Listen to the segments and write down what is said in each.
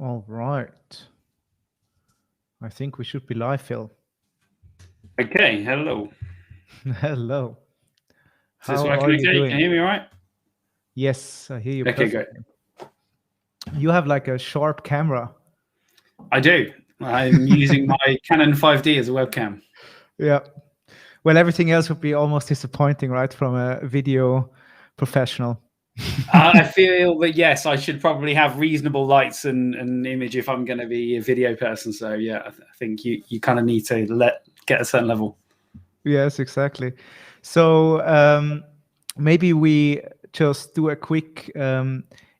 All right. I think we should be live, Phil. Okay, hello. Hello. Is this How working are you okay? doing? Can you hear me all right? Yes, I hear you Okay, perfectly. good. You have like a sharp camera. I do. I'm using my Canon 5D as a webcam. Yeah. Well, everything else would be almost disappointing, right, from a video professional. I feel that, yes, I should probably have reasonable lights and image if I'm going to be a video person. So, yeah, I think you kind of need to get a certain level. Yes, exactly. So maybe we just do a quick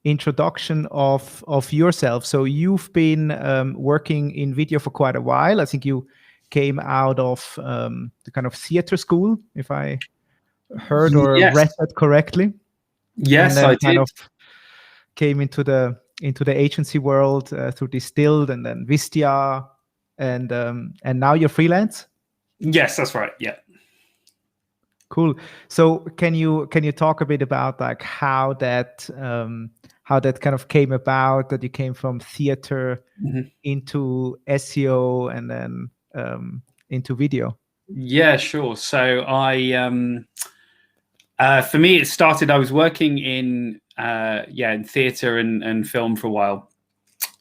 introduction of yourself. So you've been working in video for quite a while. I think you came out of the kind of theater school, if I heard or Yes. read that correctly. Yes, and then I kind did. of came into the agency world through Distilled and then Wistia, and now you're freelance. Yes, that's right. Yeah. Cool. So can you talk a bit about like how that kind of came about, that you came from theater into SEO and then into video? Yeah, sure. So for me, it started, I was working in theatre and film for a while.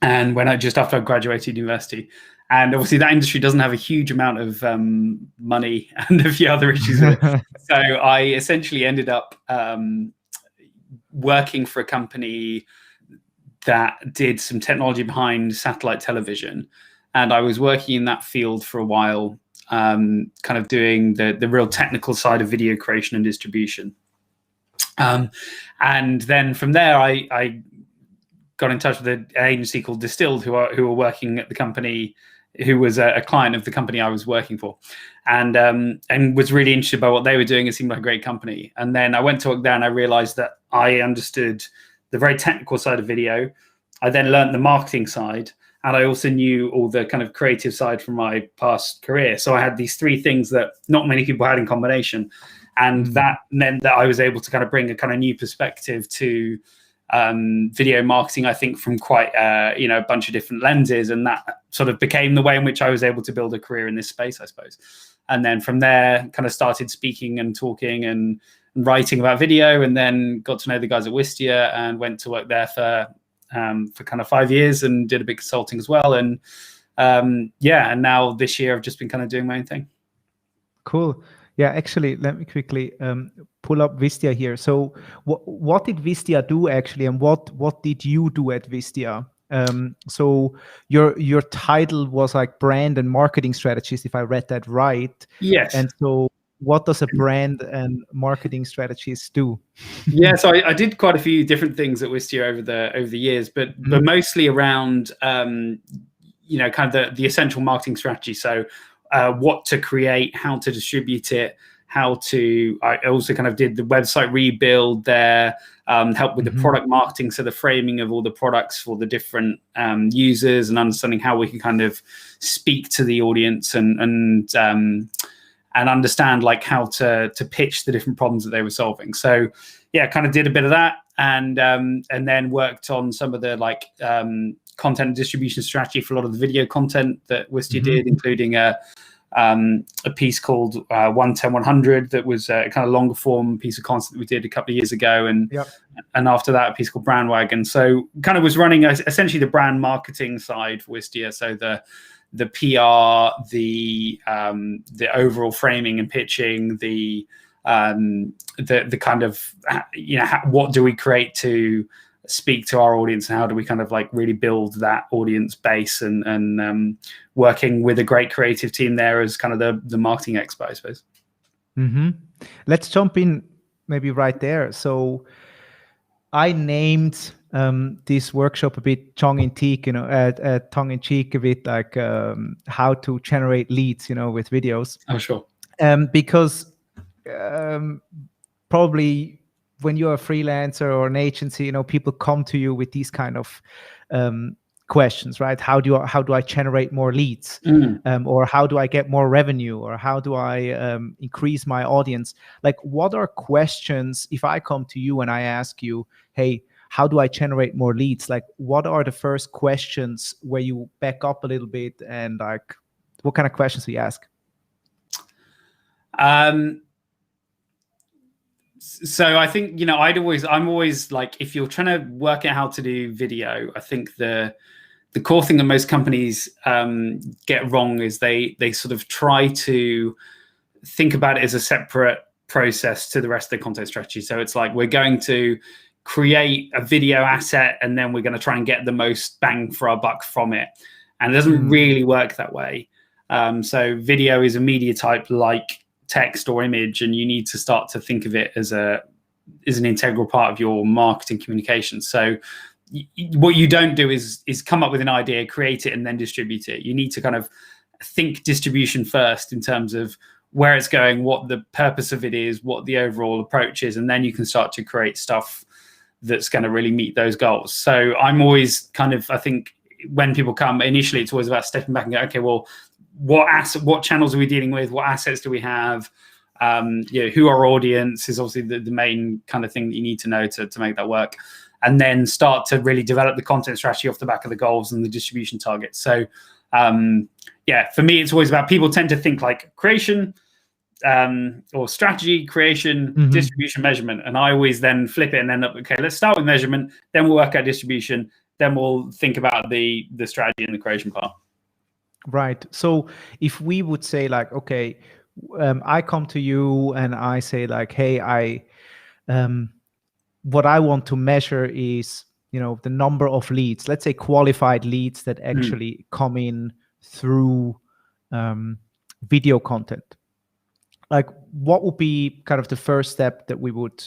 And just after I graduated university, and obviously that industry doesn't have a huge amount of money and a few other issues with it. So I essentially ended up working for a company that did some technology behind satellite television. And I was working in that field for a while, kind of doing the real technical side of video creation and distribution. And then from there, I got in touch with an agency called Distilled, who were working at the company, who was a client of the company I was working for, and was really interested by what they were doing. It seemed like a great company. And then I went to work there, and I realized that I understood the very technical side of video. I then learned the marketing side, and I also knew all the kind of creative side from my past career. So I had these three things that not many people had in combination. And that meant that I was able to kind of bring a kind of new perspective to video marketing, I think, from quite a bunch of different lenses, and that sort of became the way in which I was able to build a career in this space, I suppose. And then from there, kind of started speaking and talking and writing about video, and then got to know the guys at Wistia and went to work there for kind of 5 years and did a bit of consulting as well. And and now this year I've just been kind of doing my own thing. Cool. Yeah, actually, let me quickly pull up Wistia here. So what did Wistia do actually, and what did you do at Wistia? So your title was like brand and marketing strategist, if I read that right. Yes. And so what does a brand and marketing strategist do? Yeah, so I did quite a few different things at Wistia over the years, but mostly around kind of the essential marketing strategy. So what to create, how to distribute it, I also kind of did the website rebuild there, help with the product marketing, so the framing of all the products for the different users, and understanding how we can kind of speak to the audience and understand like how to pitch the different problems that they were solving. So yeah, kind of did a bit of that, and then worked on some of the like content distribution strategy for a lot of the video content that Wistia did, including a piece called 110-100 that was a kind of longer form piece of content that we did a couple of years ago, and after that a piece called Brandwagon. So kind of was running essentially the brand marketing side for Wistia, so the PR, the overall framing and pitching, the kind of what do we create to speak to our audience, and how do we kind of like really build that audience base, and working with a great creative team there as kind of the marketing expert, I suppose. Let's jump in maybe right there. So I named this workshop a bit tongue-in-cheek, tongue-in-cheek a bit like how to generate leads, with videos. Oh, sure. Because probably when you're a freelancer or an agency, people come to you with these kind of questions, right? How do I generate more leads, or how do I get more revenue, or how do I increase my audience? Like, what are questions if I come to you and I ask you, hey, how do I generate more leads? Like, what are the first questions where you back up a little bit, and like, what kind of questions do you ask? So I think, I'm always like, if you're trying to work out how to do video, I think the core thing that most companies get wrong is they sort of try to think about it as a separate process to the rest of the content strategy. So it's like, we're going to create a video asset and then we're going to try and get the most bang for our buck from it. And it doesn't really work that way. So video is a media type like text or image, and you need to start to think of it as an integral part of your marketing communication. So what you don't do is come up with an idea, create it, and then distribute it. You need to kind of think distribution first in terms of where it's going, what the purpose of it is, what the overall approach is, and then you can start to create stuff that's going to really meet those goals. So I'm always kind of, I think when people come, initially it's always about stepping back and go, okay, well, what channels are we dealing with? What assets do we have? Who our audience is obviously the main kind of thing that you need to know to make that work. And then start to really develop the content strategy off the back of the goals and the distribution targets. So for me, it's always about, people tend to think like creation or strategy, creation, distribution, measurement. And I always then flip it and end up, okay, let's start with measurement, then we'll work out distribution, then we'll think about the strategy and the creation part. Right. So if we would say like, okay, I come to you and I say like, hey, what I want to measure is, the number of leads, let's say qualified leads that actually come in through video content. Like, what would be kind of the first step that we would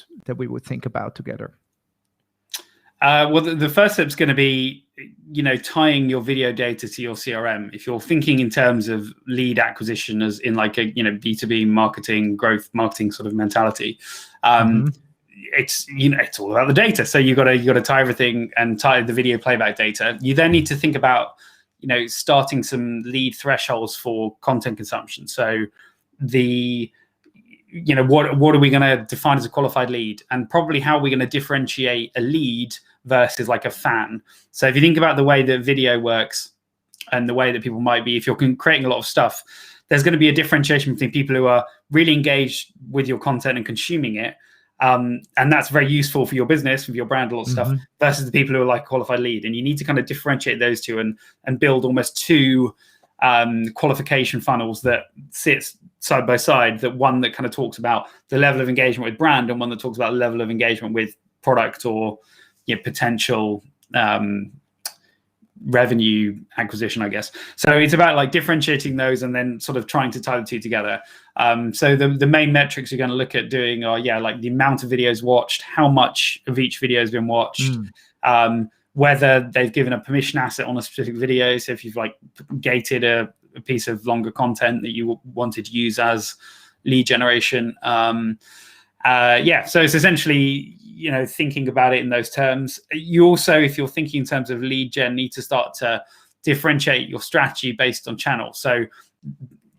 think about together? Well, the first step is going to be, tying your video data to your CRM. If you're thinking in terms of lead acquisition as in like a, B2B marketing, growth marketing sort of mentality, it's all about the data. So you got to tie everything and tie the video playback data. You then need to think about, starting some lead thresholds for content consumption. So what are we going to define as a qualified lead, and probably how are we going to differentiate a lead versus like a fan. So if you think about the way that video works and the way that people might be, if you're creating a lot of stuff, there's going to be a differentiation between people who are really engaged with your content and consuming it. And that's very useful for your business, for your brand, a lot of stuff, versus the people who are like qualified lead. And you need to kind of differentiate those two and build almost two qualification funnels that sits side by side, that one that kind of talks about the level of engagement with brand and one that talks about the level of engagement with product or potential revenue acquisition, I guess. So it's about like differentiating those and then sort of trying to tie the two together. So the main metrics you're going to look at doing are, like the amount of videos watched, how much of each video has been watched, whether they've given a permission asset on a specific video. So if you've like gated a piece of longer content that you wanted to use as lead generation. So it's essentially, thinking about it in those terms. You also, if you're thinking in terms of lead gen, need to start to differentiate your strategy based on channel. So,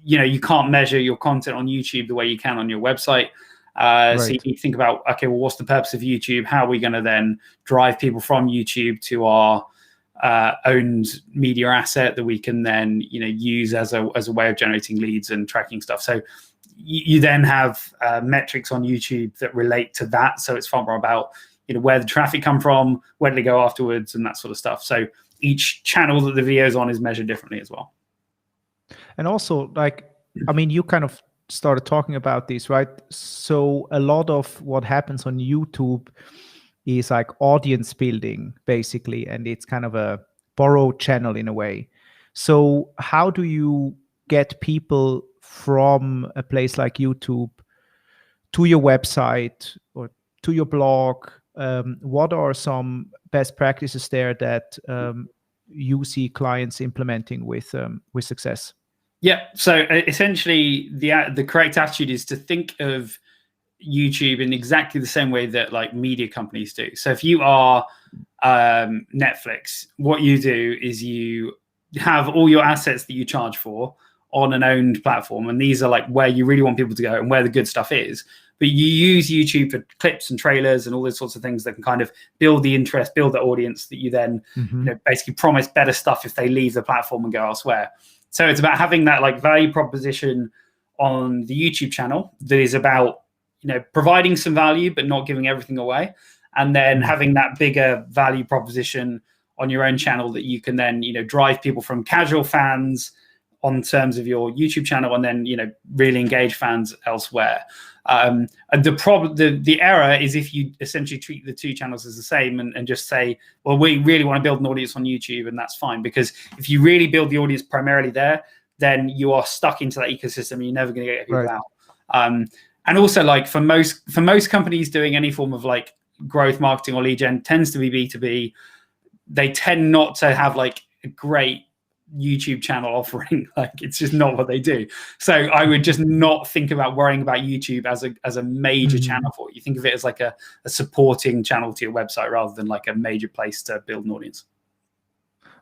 you can't measure your content on YouTube the way you can on your website. Right. So you need to think about, okay, well, what's the purpose of YouTube? How are we going to then drive people from YouTube to our owned media asset that we can then, use as a way of generating leads and tracking stuff. So you then have metrics on YouTube that relate to that. So it's far more about, where the traffic come from, where did it go afterwards, and that sort of stuff. So each channel that the video is on is measured differently as well. And also, you kind of started talking about this, right? So a lot of what happens on YouTube is like audience building, basically, and it's kind of a borrowed channel in a way. So how do you get people from a place like YouTube to your website or to your blog? What are some best practices there that you see clients implementing with success? Yeah, so essentially the correct attitude is to think of YouTube in exactly the same way that like media companies do. So if you are Netflix, what you do is you have all your assets that you charge for on an owned platform, and these are like where you really want people to go and where the good stuff is. but you use YouTube for clips and trailers and all those sorts of things that can kind of build the interest, build the audience that you then basically promise better stuff if they leave the platform and go elsewhere. So it's about having that like value proposition on the YouTube channel that is about providing some value but not giving everything away, and then having that bigger value proposition on your own channel that you can then drive people from casual fans on terms of your YouTube channel, and then really engage fans elsewhere. And the error is if you essentially treat the two channels as the same and just say, well, we really want to build an audience on YouTube, and that's fine, because if you really build the audience primarily there, then you are stuck into that ecosystem and you're never going to get people out. And also, like for most companies doing any form of like growth marketing or lead gen tends to be B2B. They tend not to have like a great YouTube channel offering. Like it's just not what they do. So I would just not think about worrying about YouTube as a major channel for you. Think of it as like a supporting channel to your website rather than like a major place to build an audience.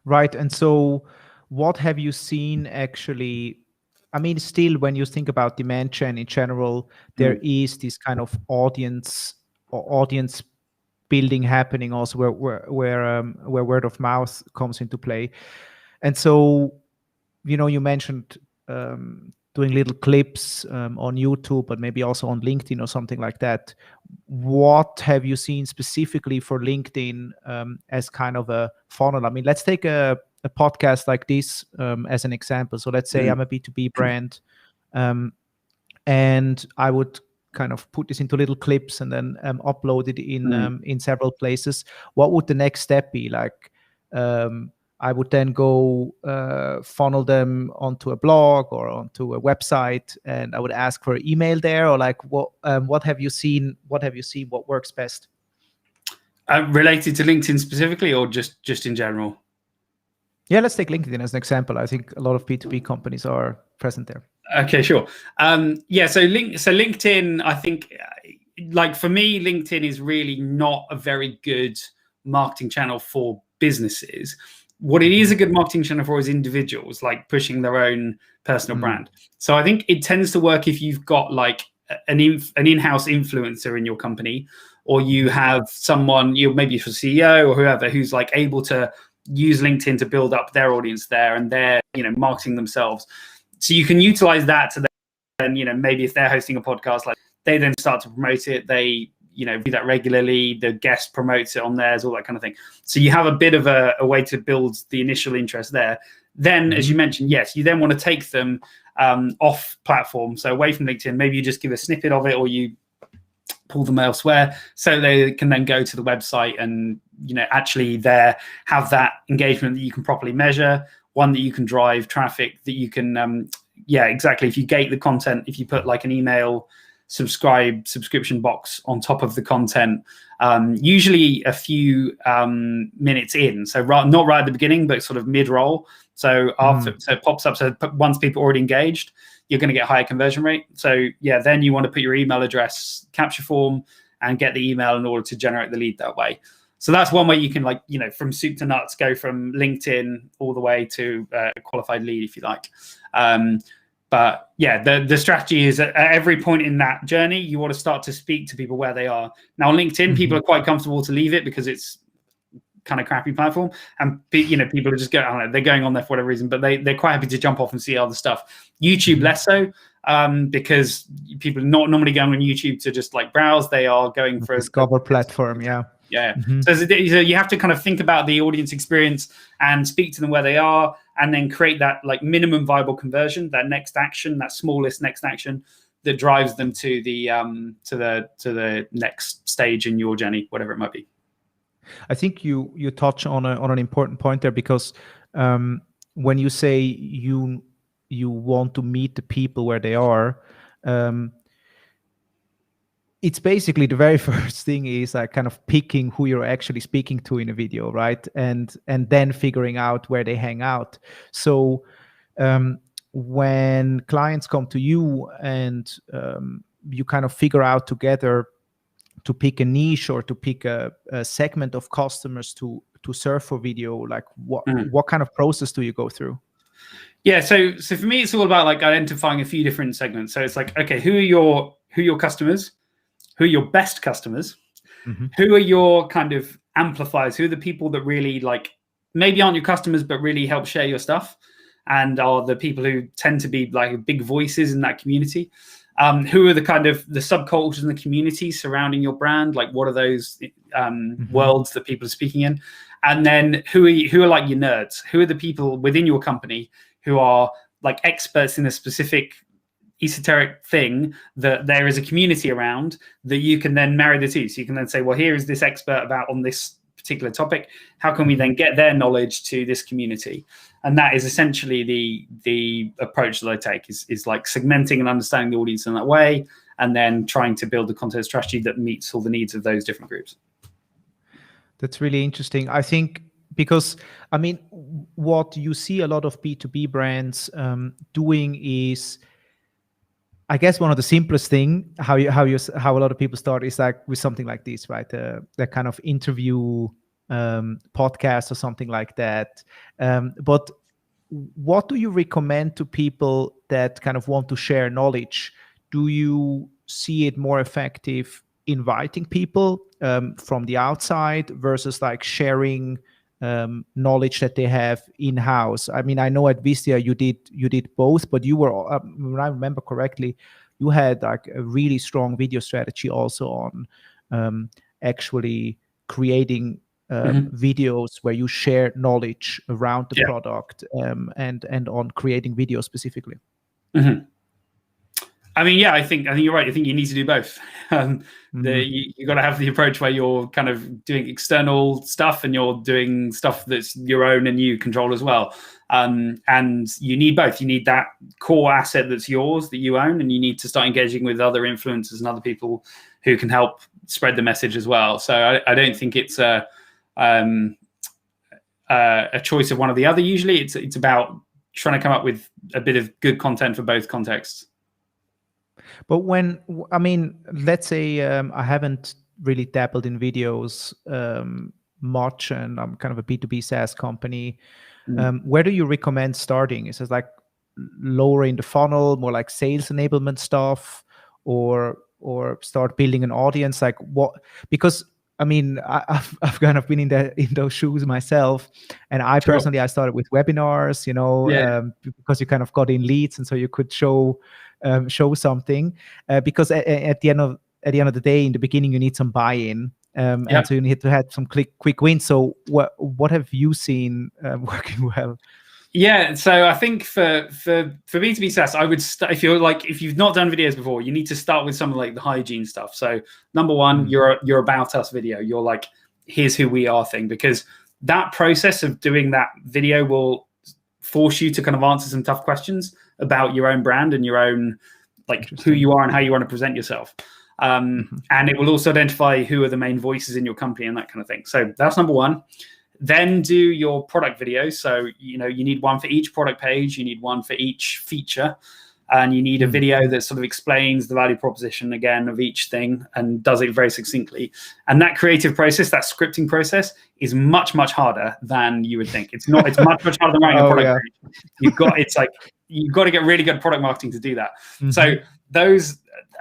Right. And so what have you seen actually? I mean, still, when you think about demand gen in general, there is this kind of audience building happening also where word of mouth comes into play. And so, you mentioned doing little clips on YouTube, but maybe also on LinkedIn or something like that. What have you seen specifically for LinkedIn as kind of a funnel? I mean, let's take a podcast like this as an example. So let's say I'm a B2B brand, and I would kind of put this into little clips and then upload it in several places. What would the next step be? Like, I would then go funnel them onto a blog or onto a website, and I would ask for an email there, or like what have you seen? What works best? Related to LinkedIn specifically, or just in general? Yeah, let's take LinkedIn as an example. I think a lot of B2B companies are present there. Okay, sure. So LinkedIn, I think, like for me, LinkedIn is really not a very good marketing channel for businesses. What it is a good marketing channel for is individuals, like pushing their own personal brand. So I think it tends to work if you've got like an in-house influencer in your company, or you have someone, maybe a CEO or whoever, who's like able to use LinkedIn to build up their audience there, and they're marketing themselves. So you can utilize that to then maybe if they're hosting a podcast, like they then start to promote it. They do that regularly. The guest promotes it on theirs, all that kind of thing. So you have a bit of a way to build the initial interest there. Then, as you mentioned, yes, you then want to take them off platform, so away from LinkedIn. Maybe you just give a snippet of it, or you pull them elsewhere, so they can then go to the website and actually there have that engagement that you can properly measure, one that you can drive traffic, that you can exactly. If you gate the content, if you put like an email subscription box on top of the content, usually a few minutes in, so not right at the beginning, but sort of mid-roll, so after so it pops up, so once people are already engaged, you're going to get higher conversion rate. So then you want to put your email address capture form and get the email in order to generate the lead that way. So that's one way you can, like, from soup to nuts, go from LinkedIn all the way to a qualified lead, if you like. But the strategy is at every point in that journey, you want to start to speak to people where they are. Now on LinkedIn, people are quite comfortable to leave it because it's kind of crappy platform, and people are just going, I don't know, they're going on there for whatever reason, but they're quite happy to jump off and see other stuff. YouTube less so, because people are not normally going on YouTube to just like browse. They are going for a discover platform. So you have to kind of think about the audience experience and speak to them where they are, and then create that like minimum viable conversion, that next action, that smallest next action that drives them to the next stage in your journey, whatever it might be. I think you touch on an important point there, because when you say you want to meet the people where they are, it's basically the very first thing is like kind of picking who you're actually speaking to in a video, right? And then figuring out where they hang out. So when clients come to you and you kind of figure out together to pick a niche or to pick a segment of customers to serve for video, like what kind of process do you go through? Yeah, so for me, it's all about like identifying a few different segments. So it's like, okay, who are your customers? who are your best customers, who are your kind of amplifiers, who are the people that really like maybe aren't your customers but really help share your stuff and are the people who tend to be like big voices in that community. Who are the kind of the subcultures in the community surrounding your brand? Like, what are those worlds that people are speaking in? And then who are like your nerds? Who are the people within your company who are like experts in a specific esoteric thing that there is a community around that you can then marry the two? So you can then say, well, here is this expert about on this particular topic. How can we then get their knowledge to this community? And that is essentially the approach that I take is like segmenting and understanding the audience in that way, and then trying to build a content strategy that meets all the needs of those different groups. That's really interesting. I think because, I mean, what you see a lot of B2B brands doing is, I guess one of the simplest thing how a lot of people start is like with something like this, right? The kind of interview podcast or something like that. But what do you recommend to people that kind of want to share knowledge? Do you see it more effective inviting people from the outside versus like sharing knowledge that they have in-house? I mean, I know at Wistia you did both, but you were, when I remember correctly, you had like a really strong video strategy also on actually creating videos where you share knowledge around the product and on creating videos specifically. I mean, yeah, I think you're right. I think you need to do both. You got to have the approach where you're kind of doing external stuff and you're doing stuff that's your own and you control as well. And you need both. You need that core asset that's yours that you own, and you need to start engaging with other influencers and other people who can help spread the message as well. So I don't think it's a choice of one or the other. Usually, it's about trying to come up with a bit of good content for both contexts. But when, I mean, let's say I haven't really dabbled in videos much, and I'm kind of a B2B SaaS company. Where do you recommend starting? Is it like lower in the funnel, more like sales enablement stuff, or start building an audience? Like what? Because I mean, I've kind of been in those shoes myself, and I personally I started with webinars, you know, because you kind of got in leads, and so you could show something. Because at the end of the day, in the beginning, you need some buy-in, and so you need to have some quick wins. So what have you seen working well? Yeah, so I think for B2B SaaS, I would if you've not done videos before, you need to start with some of like the hygiene stuff. So number one, your about us video, your like here's who we are thing, because that process of doing that video will force you to kind of answer some tough questions about your own brand and your own like who you are and how you want to present yourself. And it will also identify who are the main voices in your company and that kind of thing. So that's number one. Then do your product videos. So, you know, you need one for each product page, you need one for each feature, and you need a video that sort of explains the value proposition again of each thing and does it very succinctly. And that creative process, that scripting process is much, much harder than you would think. It's much, much harder than writing a product page. You've got to get really good product marketing to do that. So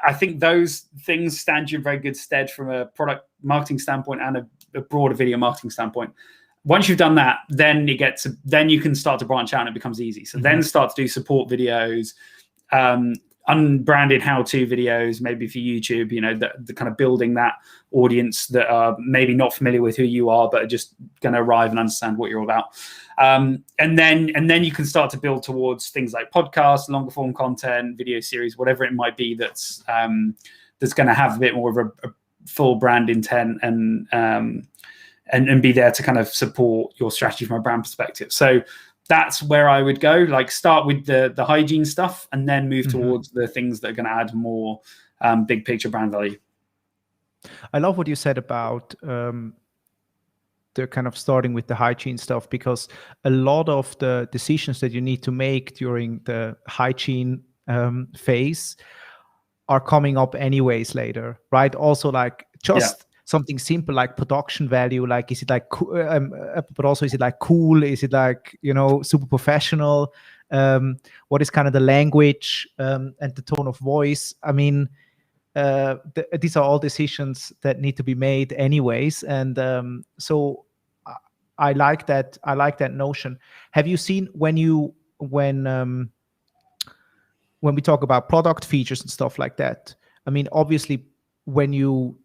I think those things stand you in very good stead from a product marketing standpoint and a broader video marketing standpoint. Once you've done that, then you can start to branch out and it becomes easy. So then start to do support videos, unbranded how-to videos, maybe for YouTube, you know, the kind of building that audience that are maybe not familiar with who you are, but are just going to arrive and understand what you're about. And then you can start to build towards things like podcasts, longer form content, video series, whatever it might be that's going to have a bit more of a full brand intent and be there to kind of support your strategy from a brand perspective. So that's where I would go, like start with the hygiene stuff and then move towards the things that are going to add more big picture brand value. I love what you said about the kind of starting with the hygiene stuff, because a lot of the decisions that you need to make during the hygiene phase are coming up anyways later, right? Also like just something simple like production value, like is it like but also is it like cool, is it like, you know, super professional, what is kind of the language and the tone of voice? I mean, these are all decisions that need to be made anyways, and so I like that. I like that notion. Have you seen when we talk about product features and stuff like that? I mean, obviously, when you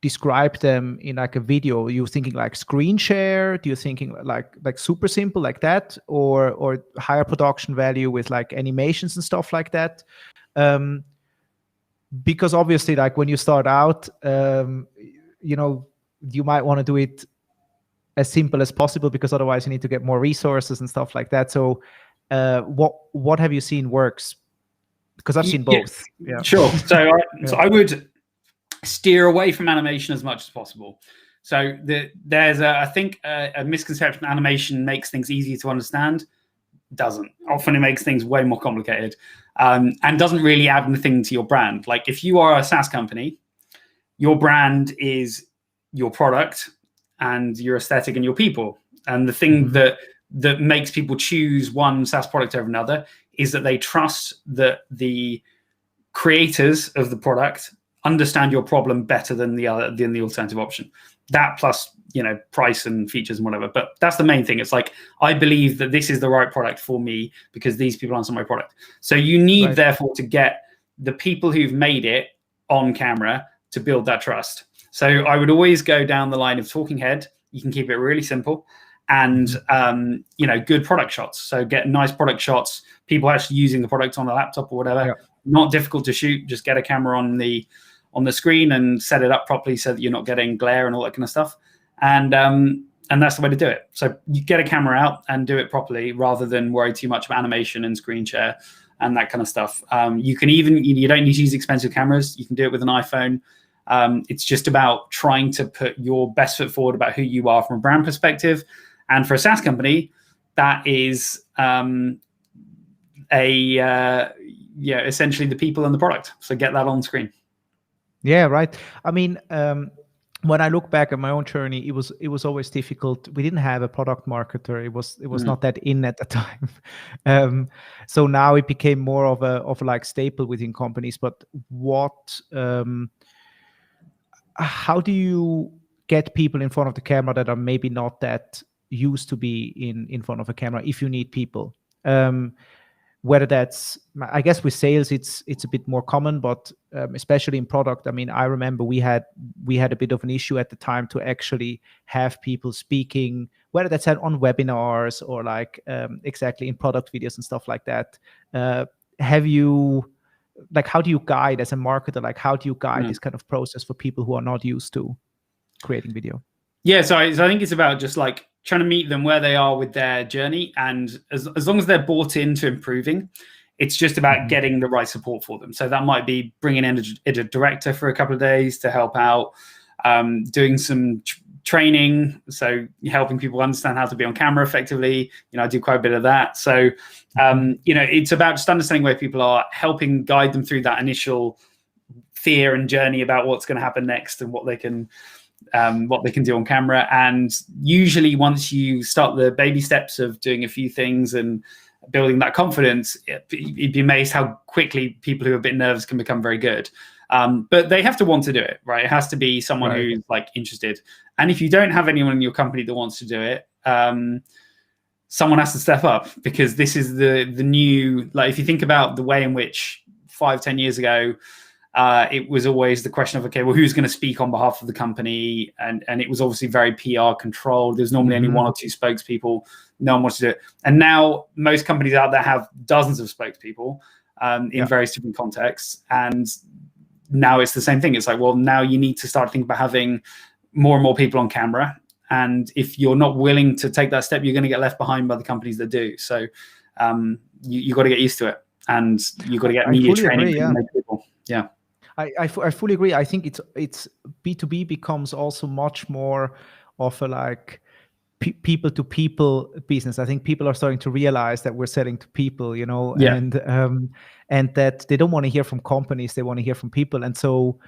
describe them in like a video, you're thinking like screen share? Do you thinking like super simple like that, or higher production value with like animations and stuff like that? Because obviously, like when you start out, you might want to do it as simple as possible, because otherwise you need to get more resources and stuff like that. So what have you seen works? Because I've seen both. Yeah. Sure. So I would steer away from animation as much as possible. So there's I think a misconception: animation makes things easier to understand. Doesn't. Often it makes things way more complicated, and doesn't really add anything to your brand. Like if you are a SaaS company, your brand is your product and your aesthetic and your people. And the thing that makes people choose one SaaS product over another is that they trust that the creators of the product understand your problem better than the alternative option. That plus, price and features and whatever. But that's the main thing. It's like, I believe that this is the right product for me because these people understand my product. So you need, therefore, to get the people who've made it on camera to build that trust. So I would always go down the line of talking head. You can keep it really simple, and good product shots. So get nice product shots, people actually using the product on a laptop or whatever. Yeah. Not difficult to shoot. Just get a camera on the screen and set it up properly so that you're not getting glare and all that kind of stuff. And that's the way to do it. So you get a camera out and do it properly rather than worry too much about animation and screen share and that kind of stuff. You can you don't need to use expensive cameras. You can do it with an iPhone. It's just about trying to put your best foot forward about who you are from a brand perspective. And for a SaaS company, that is essentially the people and the product. So get that on screen. Yeah, right. I mean, when I look back at my own journey, it was always difficult. We didn't have a product marketer. It was not that in at the time. So now it became more of a like staple within companies. But how do you get people in front of the camera that are maybe not that used to be in front of a camera if you need people? Whether that's, I guess with sales, it's a bit more common, but especially in product, I mean, I remember we had a bit of an issue at the time to actually have people speaking, whether that's on webinars or like exactly in product videos and stuff like that. Have you, like, how do you guide as a marketer? Like, how do you guide this kind of process for people who are not used to creating video? Yeah, so I think it's about just like trying to meet them where they are with their journey. And as long as they're bought into improving, it's just about getting the right support for them. So that might be bringing in a director for a couple of days to help out, doing some training, so helping people understand how to be on camera effectively. I do quite a bit of that. So, it's about just understanding where people are, helping guide them through that initial fear and journey about what's going to happen next and what they can do on camera. And usually once you start the baby steps of doing a few things and building that confidence, you'd be amazed how quickly people who are a bit nervous can become very good. But they have to want to do it, right? It has to be someone who's like interested. And if you don't have anyone in your company that wants to do it, someone has to step up, because this is the new, like, if you think about the way in which 5-10 years ago, it was always the question of, okay, well, who's going to speak on behalf of the company? And it was obviously very PR controlled. There's normally only one or two spokespeople. No one wants to do it. And now most companies out there have dozens of spokespeople in various different contexts. And now it's the same thing. It's like, well, now you need to start thinking about having more and more people on camera. And if you're not willing to take that step, you're going to get left behind by the companies that do. So you got to get used to it. And you've got to get media training to make people. Yeah. I fully agree. I think it's B2B becomes also much more of a like people to people business. I think people are starting to realize that we're selling to people, and that they don't want to hear from companies, they want to hear from people. And so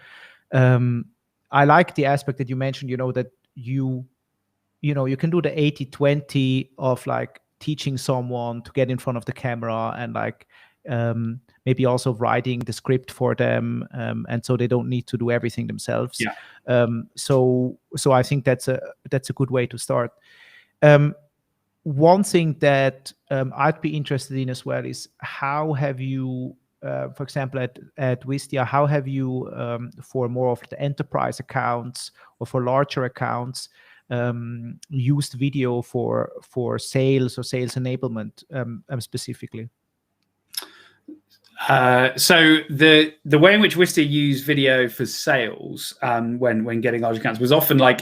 I like the aspect that you mentioned, that you can do the 80-20 of like teaching someone to get in front of the camera and like maybe also writing the script for them, and so they don't need to do everything themselves. Yeah. So I think that's a good way to start. One thing that I'd be interested in as well is how have you, for example, at Wistia, how have you, for more of the enterprise accounts or for larger accounts, used video for sales or sales enablement specifically? So the way in which Wistia used video for sales when getting large accounts was often like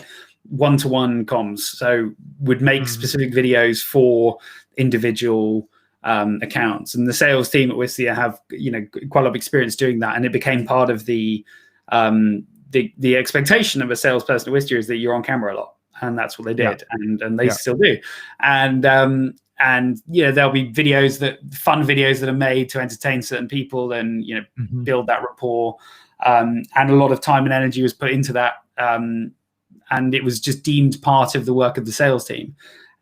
one-to-one comms. So would make specific videos for individual accounts, and the sales team at Wistia have quite a lot of experience doing that, and it became part of the expectation of a salesperson at Wistia is that you're on camera a lot, and that's what they did, and they still do, and there'll be fun videos that are made to entertain certain people and build that rapport, and a lot of time and energy was put into that, and it was just deemed part of the work of the sales team.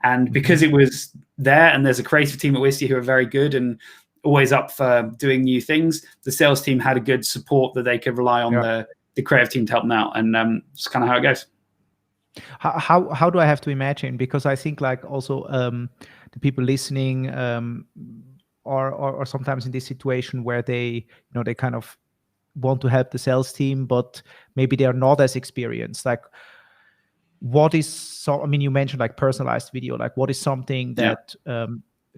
And because it was there, and there's a creative team at Wistia who are very good and always up for doing new things, the sales team had a good support that they could rely on the creative team to help them out, and it's kind of how it goes. How do I have to imagine? Because I think like also the people listening are sometimes in this situation where they they kind of want to help the sales team, but maybe they are not as experienced. Like, what is I mean, you mentioned like personalized video. Like, what is something that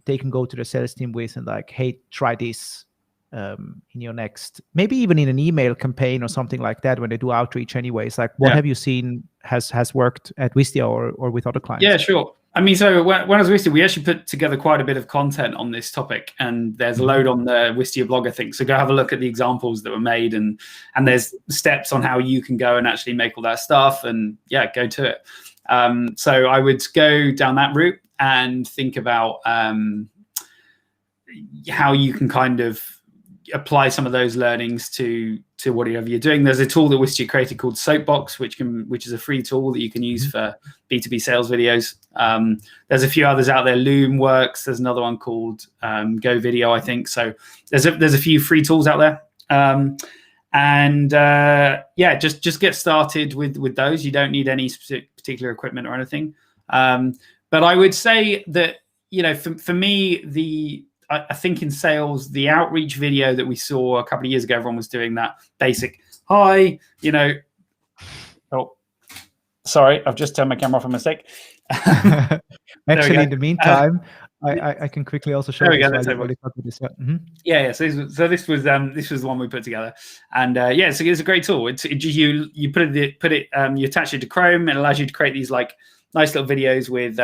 they can go to the sales team with and like, hey, try this in your next, maybe even in an email campaign or something like that when they do outreach anyways. Like, what have you seen has worked at Wistia or with other clients? Yeah, sure. I mean, so when I was Wistia, we actually put together quite a bit of content on this topic, and there's a load on the Wistia blog, I think. So go have a look at the examples that were made, and there's steps on how you can go and actually make all that stuff, and go to it. So I would go down that route and think about how you can kind of apply some of those learnings to whatever you're doing. There's a tool that Wistia created called Soapbox, which is a free tool that you can use for B2B sales videos. There's a few others out there. Loom works. There's another one called Go Video, I think. So there's a few free tools out there. Just get started with those. You don't need any particular equipment or anything. But I would say that for me, I think in sales, the outreach video that we saw a couple of years ago, everyone was doing that basic, hi, oh, sorry, I've just turned my camera off a mistake. Actually, in the meantime, I can quickly also show you. So this was the one we put together, and so it's a great tool. You put it, you attach it to Chrome, and it allows you to create these like nice little videos with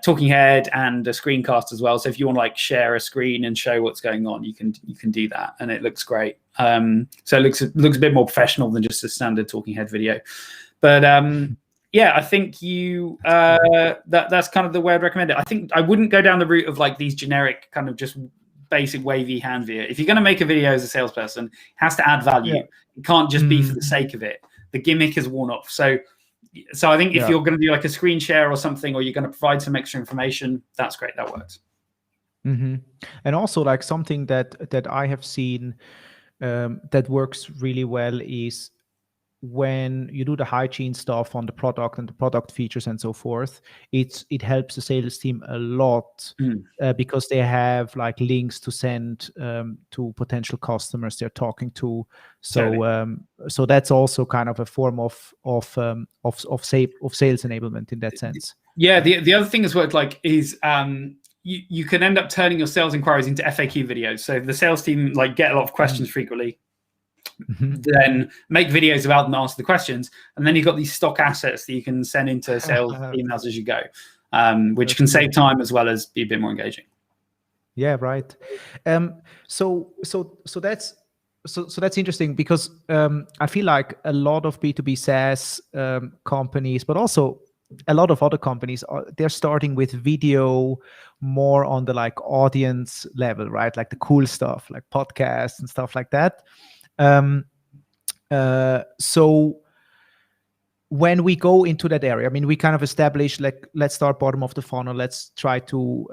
talking head and a screencast as well. So if you want to like share a screen and show what's going on, you can do that, and it looks great. So it looks a bit more professional than just a standard talking head video. But I think that's kind of the way I'd recommend it. I think I wouldn't go down the route of like these generic kind of just basic wavy hand view. If you're going to make a video as a salesperson, it has to add value. It can't just be for the sake of it. The gimmick is worn off. So I think if you're going to do like a screen share or something, or you're going to provide some extra information, that's great. That works. And also like something that I have seen that works really well is when you do the hygiene stuff on the product and the product features and so forth, it helps the sales team a lot because they have like links to send to potential customers they're talking to. So so that's also kind of a form of sales enablement in that sense. Yeah, the other thing as well is you can end up turning your sales inquiries into FAQ videos. So if the sales team like get a lot of questions frequently, then make videos about them, answer the questions, and then you've got these stock assets that you can send into sales emails as you go, which can save time as well as be a bit more engaging. Yeah, right. So that's interesting because I feel like a lot of B2B SaaS companies, but also a lot of other companies they're starting with video more on the like audience level, right? Like the cool stuff, like podcasts and stuff like that. So when we go into that area, I mean, we kind of establish, like, let's start bottom of the funnel. Let's try to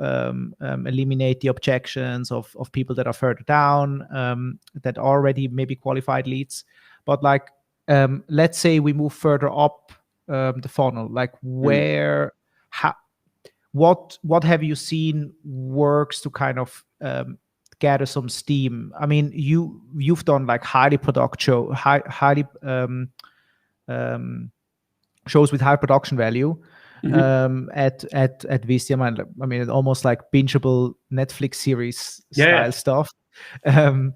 eliminate the objections of people that are further down, that are already maybe qualified leads. But like, let's say we move further up the funnel, like what have you seen works to kind of gather some steam? I mean, you've done like highly shows with high production value at Wistia. I mean, almost like bingeable Netflix series style stuff. And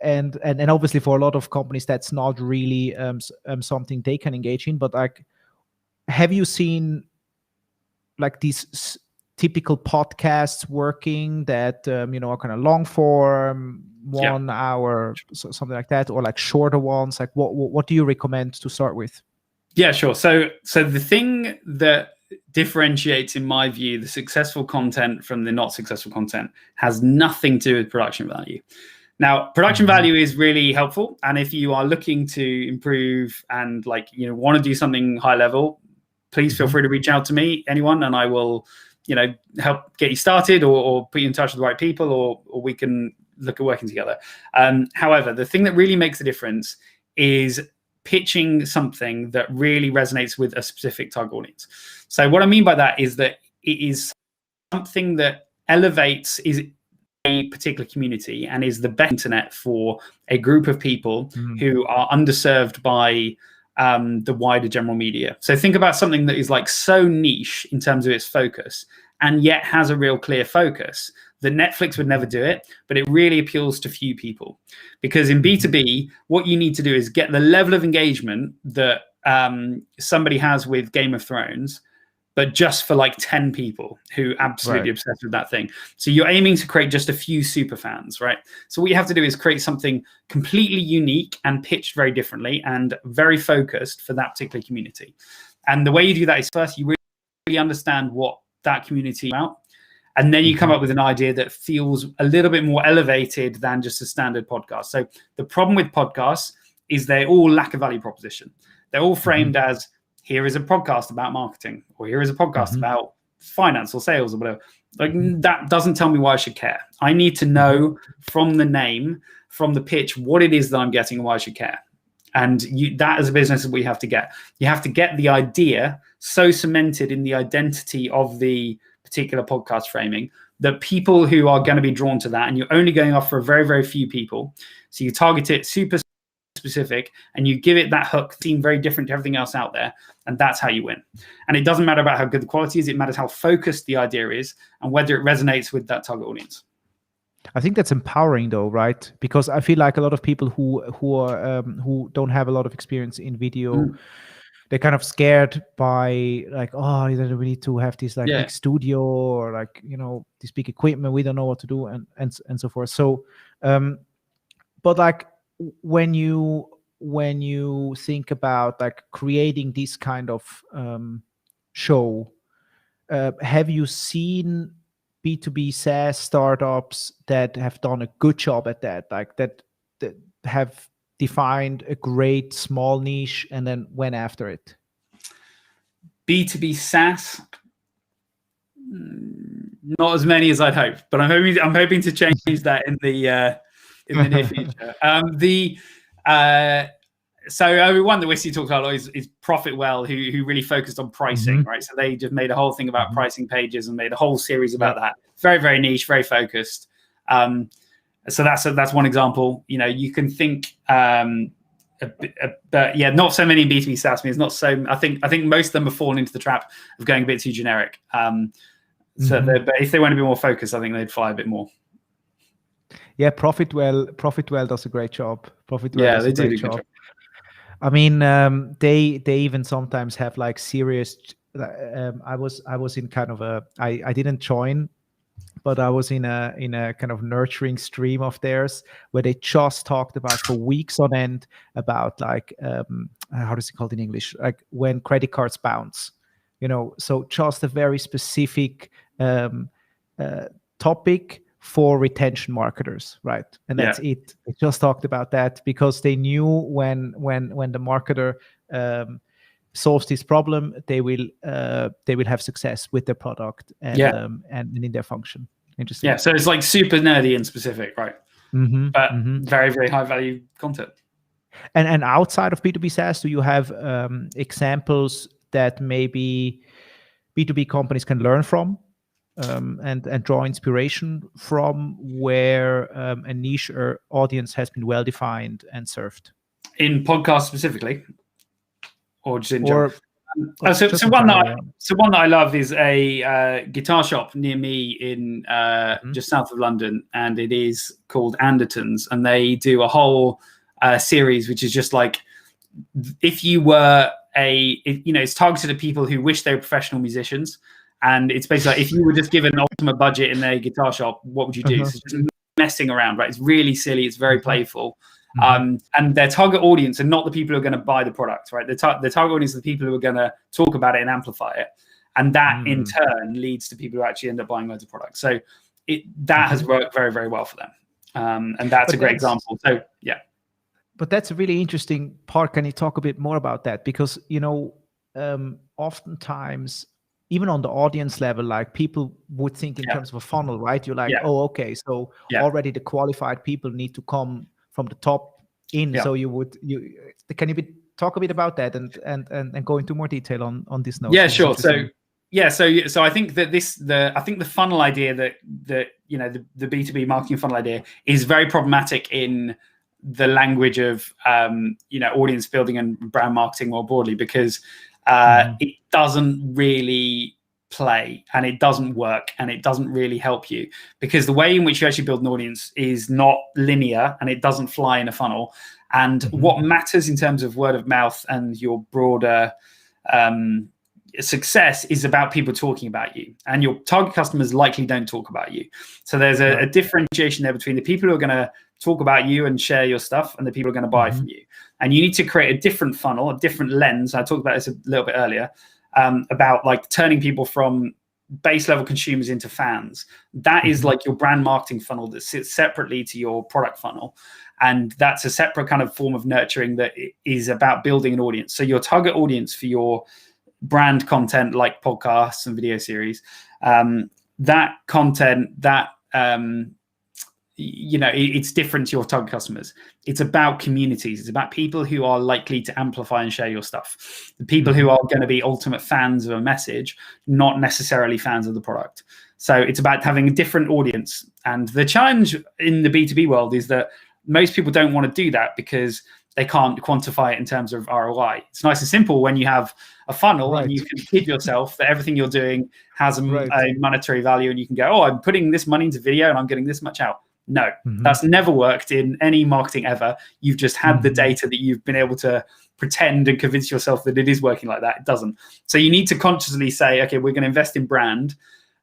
obviously for a lot of companies that's not really something they can engage in. But like, have you seen like these typical podcasts working that are kind of long form, 1 hour, something like that, or like shorter ones? Like what do you recommend to start with? Yeah, sure. So the thing that differentiates, in my view, the successful content from the not successful content has nothing to do with production value. Now, production value is really helpful, and if you are looking to improve and want to do something high level, please feel free to reach out to me, anyone, and I will help get you started or put you in touch with the right people, or we can look at working together. However, the thing that really makes a difference is pitching something that really resonates with a specific target audience. So what I mean by that is that it is something that elevates a particular community and is the best internet for a group of people who are underserved by the wider general media. So think about something that is like so niche in terms of its focus and yet has a real clear focus that Netflix would never do it, but it really appeals to few people. Because in B2B, what you need to do is get the level of engagement that somebody has with Game of Thrones, but just for like 10 people who absolutely obsessed with that thing. So you're aiming to create just a few super fans, right? So what you have to do is create something completely unique and pitched very differently and very focused for that particular community. And the way you do that is first, you really understand what that community is about. And then you come up with an idea that feels a little bit more elevated than just a standard podcast. So the problem with podcasts is they all lack a value proposition. They're all framed as, here is a podcast about marketing, or here is a podcast about finance or sales or whatever. Like that doesn't tell me why I should care. I need to know from the name, from the pitch, what it is that I'm getting and why I should care. And that as a business is what you have to get. You have to get the idea so cemented in the identity of the particular podcast framing that people who are going to be drawn to that, and you're only going off for a very, very few people. So you target it super specific and you give it that hook, seem very different to everything else out there. And that's how you win. And it doesn't matter about how good the quality is. It matters how focused the idea is and whether it resonates with that target audience. I think that's empowering though, right? Because I feel like a lot of people who don't have a lot of experience in video, they're kind of scared by like, oh, we need to have this like big studio or like, this big equipment. We don't know what to do and so forth. So, but like when you think about like creating this kind of show, have you seen B2B SaaS startups that have done a good job at that, like that have defined a great small niche and then went after it? B2B SaaS, not as many as I'd hoped, but I'm hoping to change that in the near future. So one that Wistia talks about a lot is Profitwell, who really focused on pricing, right? So they just made a whole thing about pricing pages and made a whole series about that. Very, very niche, very focused. So that's one example. You can think, but yeah, not so many B2B SaaS. It's not so. I think most of them have fallen into the trap of going a bit too generic. But if they went a bit more focused, I think they'd fly a bit more. Yeah, Profitwell does a great job. They do a good job. I mean, they even sometimes have like serious. I was in kind of I didn't join, but I was in a kind of nurturing stream of theirs where they just talked about for weeks on end about like how does it called in English? Like when credit cards bounce, So just a very specific topic for retention marketers, right? And that's it. They just talked about that because they knew when the marketer solves this problem, they will have success with their product and in their function. Interesting. Yeah, so it's like super nerdy and specific, right? But very, very high value content. And outside of B2B SaaS, do you have examples that maybe B2B companies can learn from and draw inspiration from, where a niche or audience has been well defined and served? In podcasts specifically, or just in general? So one that I love is a guitar shop near me in just south of London, and it is called Anderton's, and they do a whole series which is just like, if you were it's targeted at people who wish they were professional musicians, and it's basically like, if you were just given an ultimate budget in a guitar shop, what would you do? So just messing around, right? It's really silly, it's very playful. And their target audience are not the people who are going to buy the product, right? The target audience are the people who are going to talk about it and amplify it, and that in turn leads to people who actually end up buying loads of products. So that has worked very, very well for them, and that's a great example. So yeah, but that's a really interesting part. Can you talk a bit more about that? Because oftentimes, even on the audience level, like, people would think in terms of a funnel, right? You're like, oh, okay, so already the qualified people need to come from the top in. So can you talk a bit about that and go into more detail on this note? Yeah, sure. So I think that the funnel idea that the B2B marketing funnel idea is very problematic in the language of audience building and brand marketing more broadly, because it doesn't really play, and it doesn't work, and it doesn't really help you, because the way in which you actually build an audience is not linear, and it doesn't fly in a funnel. And what matters in terms of word of mouth and your broader success is about people talking about you, and your target customers likely don't talk about you. So there's a differentiation there between the people who are going to talk about you and share your stuff and the people who are going to buy from you. And you need to create a different funnel, a different lens. I talked about this a little bit earlier, about like turning people from base level consumers into fans. That is like your brand marketing funnel that sits separately to your product funnel. And that's a separate kind of form of nurturing that is about building an audience. So your target audience for your brand content, like podcasts and video series, that content, it's different to your target customers. It's about communities. It's about people who are likely to amplify and share your stuff. The people who are going to be ultimate fans of a message, not necessarily fans of the product. So it's about having a different audience. And the challenge in the B2B world is that most people don't want to do that because they can't quantify it in terms of ROI. It's nice and simple when you have a funnel and you can kid yourself that everything you're doing has a monetary value, and you can go, oh, I'm putting this money into video and I'm getting this much out. No, that's never worked in any marketing ever. You've just had the data that you've been able to pretend and convince yourself that it is working like that. It doesn't. So you need to consciously say, okay, we're going to invest in brand,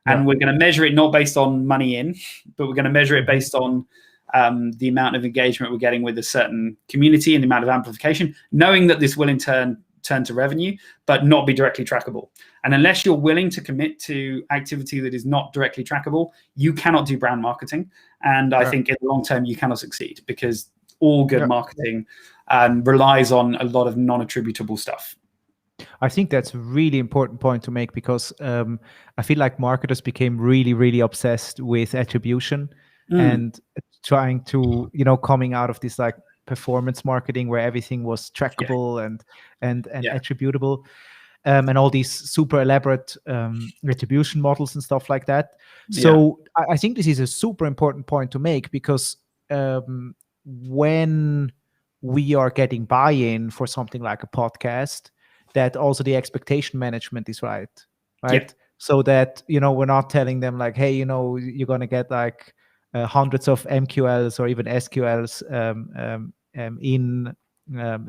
and we're going to measure it not based on money in, but we're going to measure it based on the amount of engagement we're getting with a certain community and the amount of amplification, knowing that this will in turn to revenue, but not be directly trackable. And unless you're willing to commit to activity that is not directly trackable, you cannot do brand marketing. And I think in the long term, you cannot succeed, because all good marketing relies on a lot of non-attributable stuff. I think that's a really important point to make, because I feel like marketers became really, really obsessed with attribution and trying to, coming out of this like performance marketing where everything was trackable and attributable, and all these super elaborate attribution models and stuff like that. So I think this is a super important point to make, because when we are getting buy-in for something like a podcast, that also the expectation management is right? So that, we're not telling them like, hey, you're going to get like hundreds of MQLs or even SQLs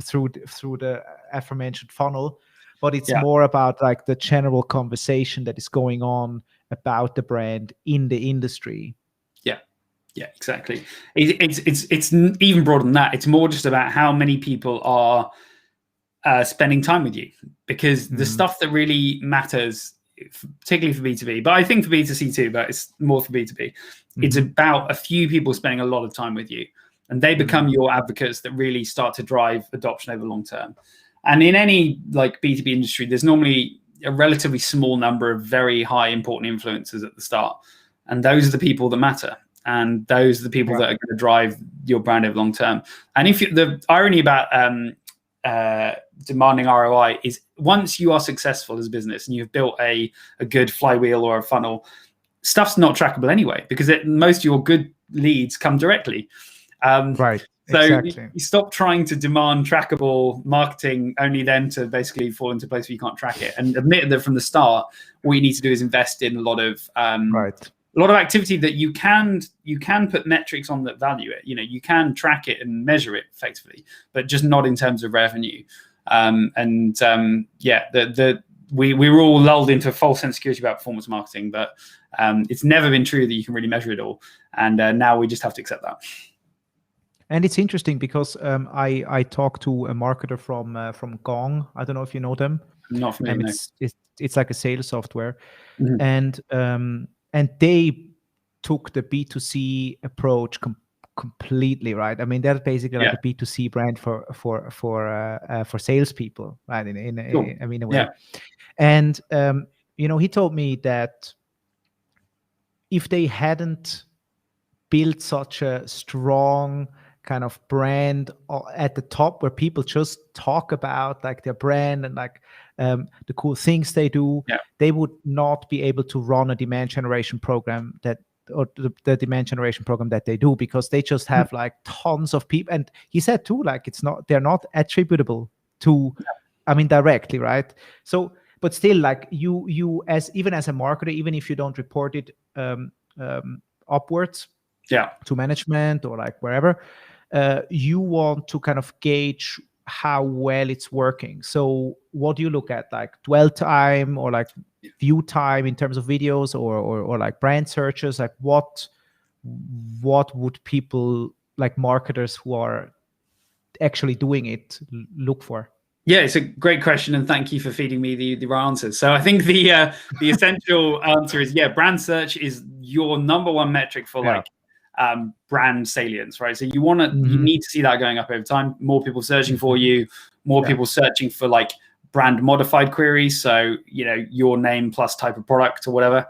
through the aforementioned funnel, but it's more about like the general conversation that is going on about the brand in the industry. Yeah, exactly. It's even broader than that. It's more just about how many people are spending time with you, because the stuff that really matters, particularly for B2B, but I think for B2C too, but it's more for B2B. It's about a few people spending a lot of time with you, and they become your advocates that really start to drive adoption over the long term. And in any like B2B industry, there's normally a relatively small number of very high important influencers at the start. And those are the people that matter. And those are the people that are going to drive your brand over long term. And if the irony about demanding ROI is once you are successful as a business and you've built a good flywheel or a funnel, stuff's not trackable anyway, because most of your good leads come directly. Right. So exactly. you stop trying to demand trackable marketing only then to basically fall into a place where you can't track it, and admit that from the start, what you need to do is invest in a lot of activity that you can put metrics on that value it. You can track it and measure it effectively, but just not in terms of revenue. We were all lulled into a false sense of security about performance marketing, but it's never been true that you can really measure it all. And now we just have to accept that. And it's interesting because I talked to a marketer from Gong. I don't know if you know them. I'm not familiar. It's like a sales software, and they took the B2C approach completely, right? I mean, they're basically like a B2C brand for salespeople, right? In a way. And he told me that if they hadn't built such a strong kind of brand at the top where people just talk about like their brand and like the cool things they do, they would not be able to run a demand generation program the demand generation program that they do, because they just have like tons of people. And he said too, like they're not attributable to, I mean, directly, right? So, but still, like you as a marketer, even if you don't report it upwards to management or like wherever, you want to kind of gauge how well it's working. So what do you look at, like dwell time or like view time in terms of videos or like brand searches? Like what would people, like marketers who are actually doing it, look for? Yeah, it's a great question, and thank you for feeding me the right answers. So I think the essential answer is brand search is your number one metric for brand salience, right? So you need to see that going up over time. More people searching for you, more people searching for like brand modified queries. So your name plus type of product or whatever.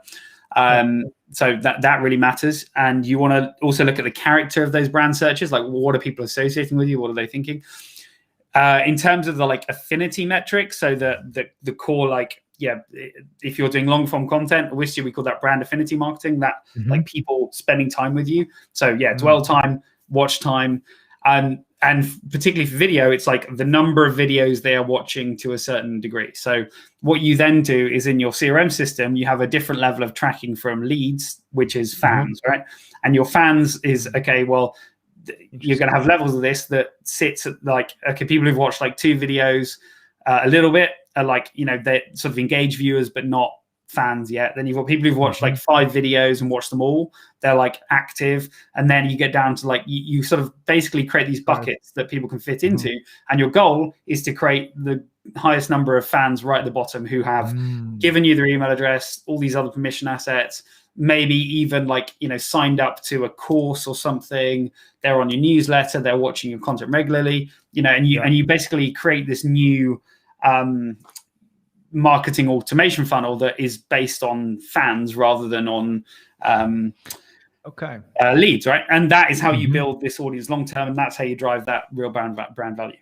So that really matters. And you want to also look at the character of those brand searches. Like, what are people associating with you? What are they thinking? In terms of the like affinity metrics, so the core, like, if you're doing long form content, at Wistia, we call that brand affinity marketing, that like people spending time with you. So dwell time, watch time, and particularly for video, it's like the number of videos they are watching to a certain degree. So what you then do is in your CRM system, you have a different level of tracking from leads, which is fans, right? And your fans is, okay, well, you're going to have levels of this that sits at like, okay, people who've watched like 2 videos, a little bit, are like, they sort of engage viewers, but not fans yet. Then you've got people who've watched like 5 videos and watched them all. They're like active. And then you get down to like, you sort of basically create these buckets that people can fit into. And your goal is to create the highest number of fans right at the bottom who have given you their email address, all these other permission assets, maybe even like, signed up to a course or something. They're on your newsletter, they're watching your content regularly, and you basically create this new marketing automation funnel that is based on fans rather than on leads, right? And that is how you build this audience long term, and that's how you drive that real brand value.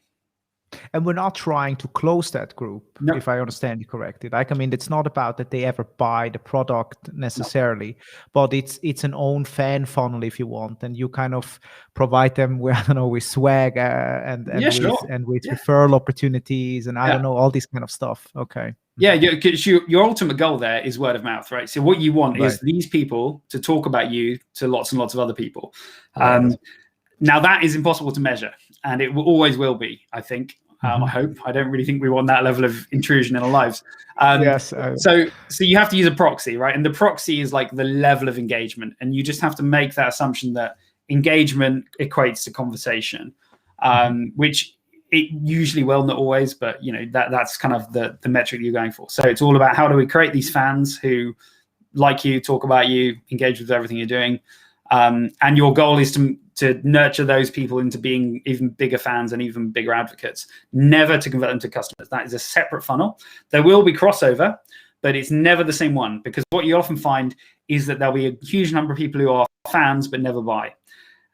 And we're not trying to close that group, if I understand you correctly. Like, I mean, it's not about that they ever buy the product necessarily, but it's an own fan funnel, if you want, and you kind of provide them with, I don't know, with swag and with referral opportunities, and I don't know, all this kind of stuff. Okay. Yeah, your ultimate goal there is word of mouth, right? So what you want is these people to talk about you to lots and lots of other people. Now that is impossible to measure, and it always will be, I think. I hope. I don't really think we want that level of intrusion in our lives. So you have to use a proxy, right? And the proxy is like the level of engagement, and you just have to make that assumption that engagement equates to conversation, which it usually will, not always, but that's kind of the metric you're going for. So it's all about how do we create these fans who like you, talk about you, engage with everything you're doing. And your goal is to nurture those people into being even bigger fans and even bigger advocates, never to convert them to customers. That is a separate funnel. There will be crossover, but it's never the same one, because what you often find is that there'll be a huge number of people who are fans but never buy.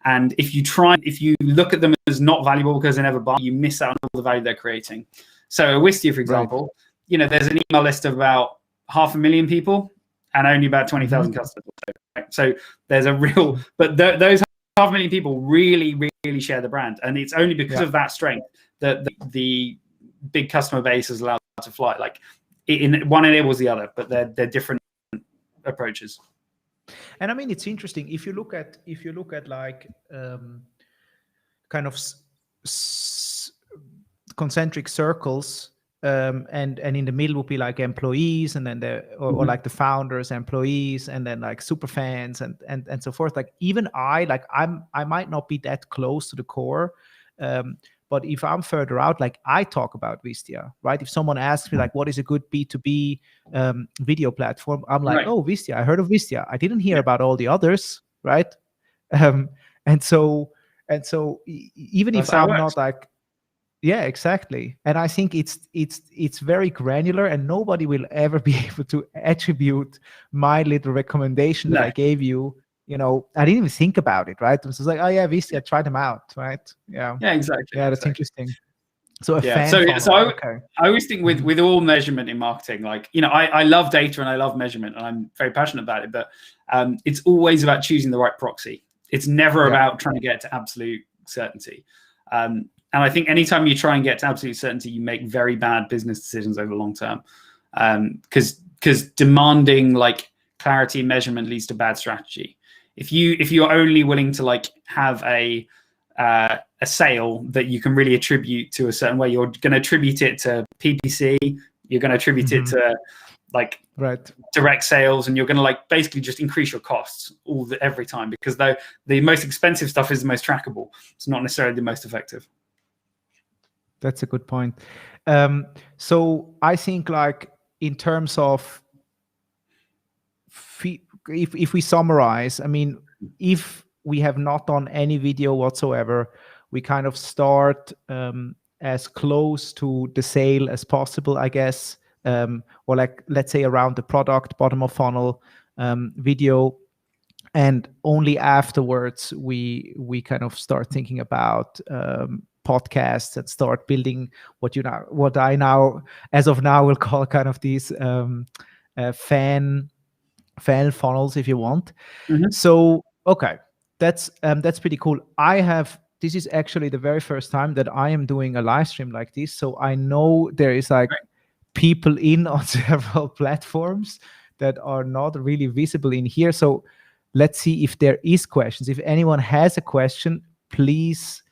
And if you look at them as not valuable because they never buy, you miss out on all the value they're creating. So at Wistia, for example, there's an email list of about 500,000 people and only about 20,000 customers. So there's a real, but those 500,000 people really, really share the brand. And it's only because of that strength that the big customer base is allowed to fly. Like one enables the other, but they're different approaches. And I mean, it's interesting if you look at like kind of concentric circles, and in the middle would be like employees, and then or like the founders, employees, and then like super fans and so forth. Like even I might not be that close to the core, but if I'm further out, like I talk about Wistia, right? If someone asks me like, what is a good B2B video platform? I'm like, oh, Wistia, I heard of Wistia. I didn't hear about all the others, right? And so even if I'm not like, yeah, exactly. And I think it's very granular, and nobody will ever be able to attribute my little recommendation that I gave you. I didn't even think about it, right? It was like, oh yeah, Wistia, try them out, right? Yeah. Yeah, exactly. Yeah, that's interesting. So fan so funnel, I always think with all measurement in marketing, like, I love data and I love measurement and I'm very passionate about it, but it's always about choosing the right proxy. It's never about trying to get to absolute certainty. And I think anytime you try and get to absolute certainty, you make very bad business decisions over the long term. Because demanding like clarity and measurement leads to bad strategy. If you're only willing to like have a sale that you can really attribute to a certain way, you're going to attribute it to PPC, you're going to attribute it to like direct sales, and you're going to like basically just increase your costs every time, because the most expensive stuff is the most trackable. It's not necessarily the most effective. That's a good point. So I think like in terms of if we summarize, I mean, if we have not done any video whatsoever, we kind of start as close to the sale as possible, I guess, or like, let's say around the product, bottom of funnel video. And only afterwards we kind of start thinking about podcasts and start building what I now, as of now, will call kind of these fan funnels, if you want. So okay, that's pretty cool. This is actually the very first time that I am doing a live stream like this, so I know there is like people on several platforms that are not really visible in here. So let's see if there is questions. If anyone has a question, please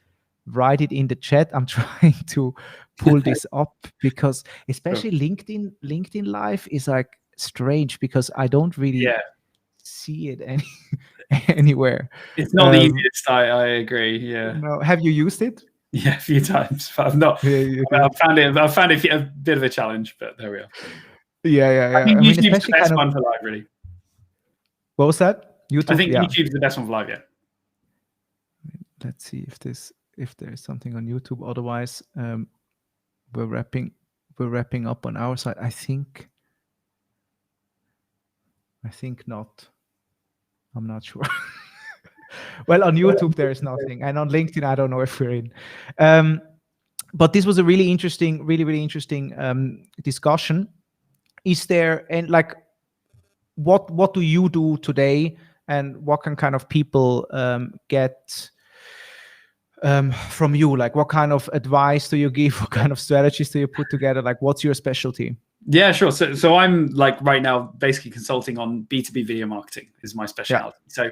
write it in the chat. I'm trying to pull this up, because especially LinkedIn Live is like strange, because I don't really see it anywhere. It's not the easiest. I agree. Yeah. No, have you used it? Yeah, a few times, but I've not. I've found it a bit of a challenge, but there we are. Yeah. I think YouTube's the best one for live, really. What was that? YouTube. I think YouTube's the best one for live. Yeah. Let's see if there is something on YouTube. Otherwise, we're wrapping up on our side. I think not. I'm not sure. Well, on YouTube there is nothing, and on LinkedIn I don't know if we're in. But this was a really interesting discussion. Is there, and like, what do you do today, and what can kind of people get from you? Like, what kind of advice do you give? What kind of strategies do you put together? Like, what's your specialty? Yeah, sure. So I'm like right now basically consulting on B2B video marketing is my specialty. So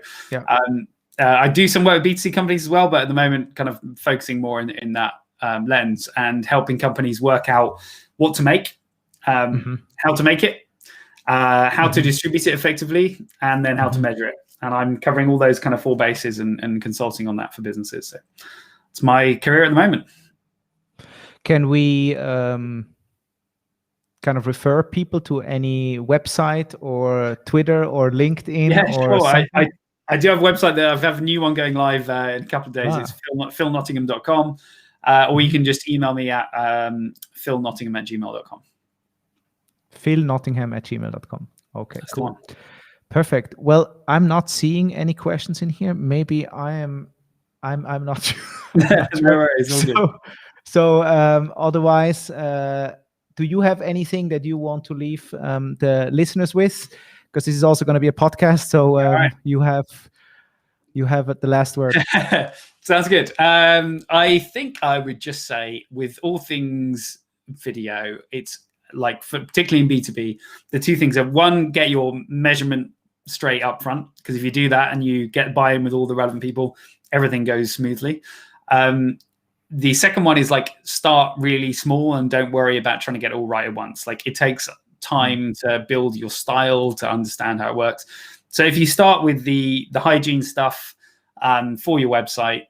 I do some work with B2C companies as well, but at the moment kind of focusing more in that lens, and helping companies work out what to make, how to make it, how to distribute it effectively, and then how to measure it. And I'm covering all those kind of 4 bases and consulting on that for businesses. So it's my career at the moment. Can we kind of refer people to any website or Twitter or LinkedIn? Yeah, or sure. I do have a website there. I have a new one going live in a couple of days. It's philnottingham.com. Or you can just email me at philnottingham@gmail.com. philnottingham@gmail.com. Okay, cool. Perfect. Well, I'm not seeing any questions in here. Maybe I'm not sure. No worries, all good. So otherwise, do you have anything that you want to leave the listeners with? Because this is also going to be a podcast, so right. you have the last word. Sounds good. I think I would just say, with all things video, it's like, particularly in B2B, the two things are: one, get your measurement straight up front, because if you do that and you get buy-in with all the relevant people, everything goes smoothly. The second one is like, start really small and don't worry about trying to get it all right at once. Like, it takes time to build your style, to understand how it works. So if you start with the hygiene stuff for your website,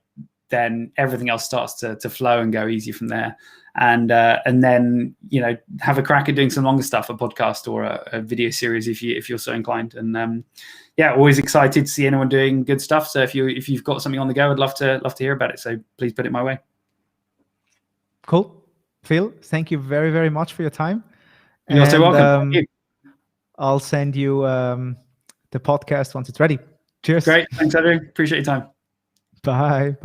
then everything else starts to flow and go easy from there. And then, you know, have a crack at doing some longer stuff, a podcast or a video series if you're so inclined. And yeah, always excited to see anyone doing good stuff. So if you've got something on the go, I'd love to hear about it. So please put it my way. Cool. Phil, thank you very, very much for your time. You're so welcome. Thank you. I'll send you the podcast once it's ready. Cheers. Great. Thanks, Andrew. Appreciate your time. Bye. Bye.